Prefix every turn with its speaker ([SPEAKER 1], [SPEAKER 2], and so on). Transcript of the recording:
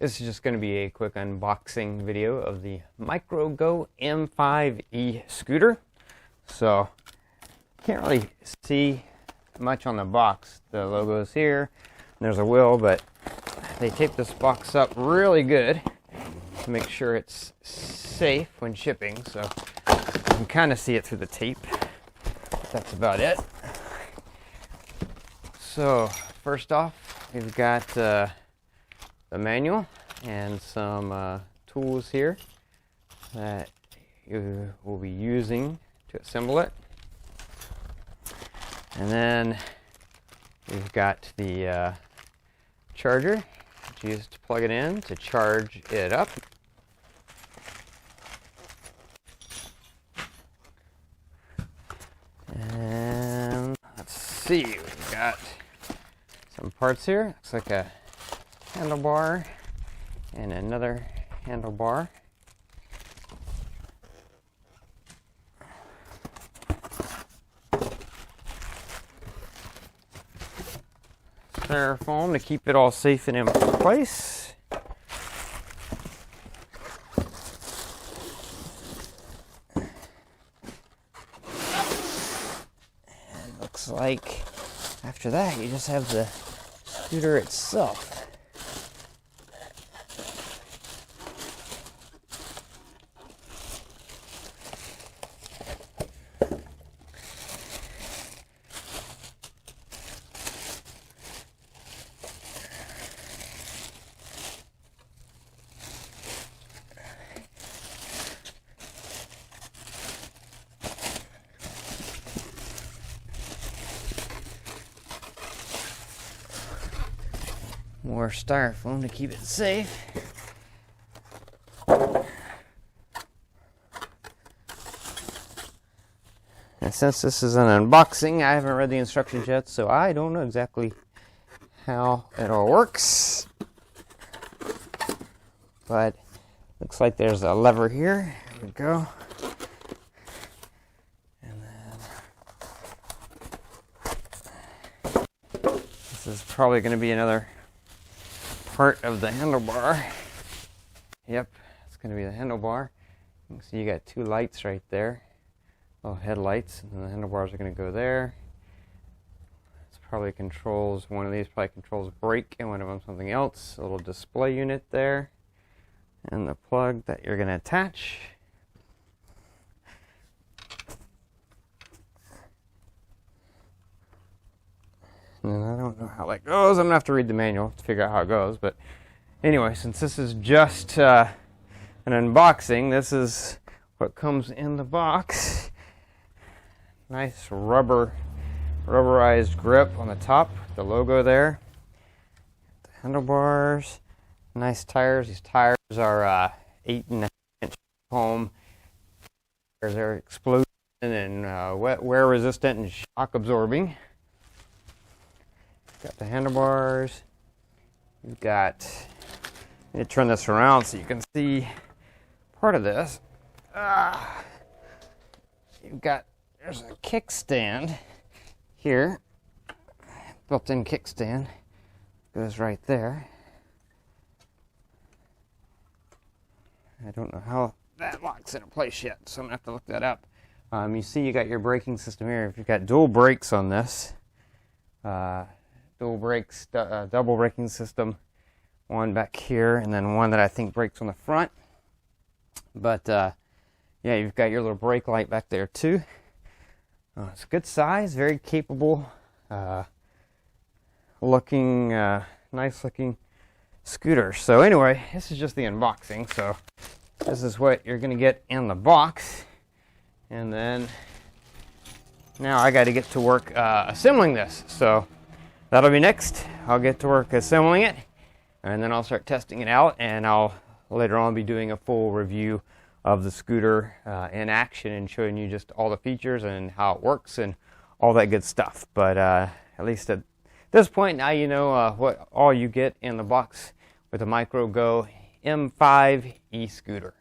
[SPEAKER 1] This is just going to be a quick unboxing video of the MicroGo M5 e-scooter. So, can't really see much on the box. The logo is here, and there's a wheel, but they taped this box up really good to make sure it's safe when shipping. So, you can kind of see it through the tape. That's about it. So, first off, we've got the manual and some tools here that you will be using to assemble it. And then we've got the charger that you use to plug it in to charge it up. And let's see, we've got some parts here. Looks like a handlebar and another handlebar. Styrofoam to keep it all safe and in place. And looks like after that you just have the scooter itself. More styrofoam to keep it safe. And since this is an unboxing, I haven't read the instructions yet, so I don't know exactly how it all works. But looks like there's a lever here. There we go. And then this is probably going to be another part of the handlebar. Yep, it's going to be the handlebar. You can see you got two lights right there, little headlights, and then the handlebars are going to go there. This probably controls, one of these probably controls brake, and one of them something else. A little display unit there, and the plug that you're going to attach. And I don't know how that goes. I'm going to have to read the manual to figure out how it goes. But anyway, since this is just an unboxing, this is what comes in the box. Nice rubberized grip on the top. The logo there. The handlebars. Nice tires. These tires are 8.5-inch foam. They're explosion and wet wear resistant and shock absorbing. Got the handlebars. You've got, let me turn this around so you can see part of this. You've got, there's a kickstand here, built-in kickstand, goes right there. I don't know how that locks into place yet, so I'm gonna have to look that up. You see you got your braking system here. If you've got dual brakes on this, dual brakes, double braking system, one back here, and then one that I think brakes on the front. But yeah, you've got your little brake light back there too. It's a good size, very capable looking, nice looking scooter. So anyway, this is just the unboxing. So this is what you're gonna get in the box, and then now I got to get to work assembling this. So that'll be next. I'll get to work assembling it, and then I'll start testing it out, and I'll later on be doing a full review of the scooter in action and showing you just all the features and how it works and all that good stuff. But at least at this point, now you know what all you get in the box with the MicroGo M5 e-scooter.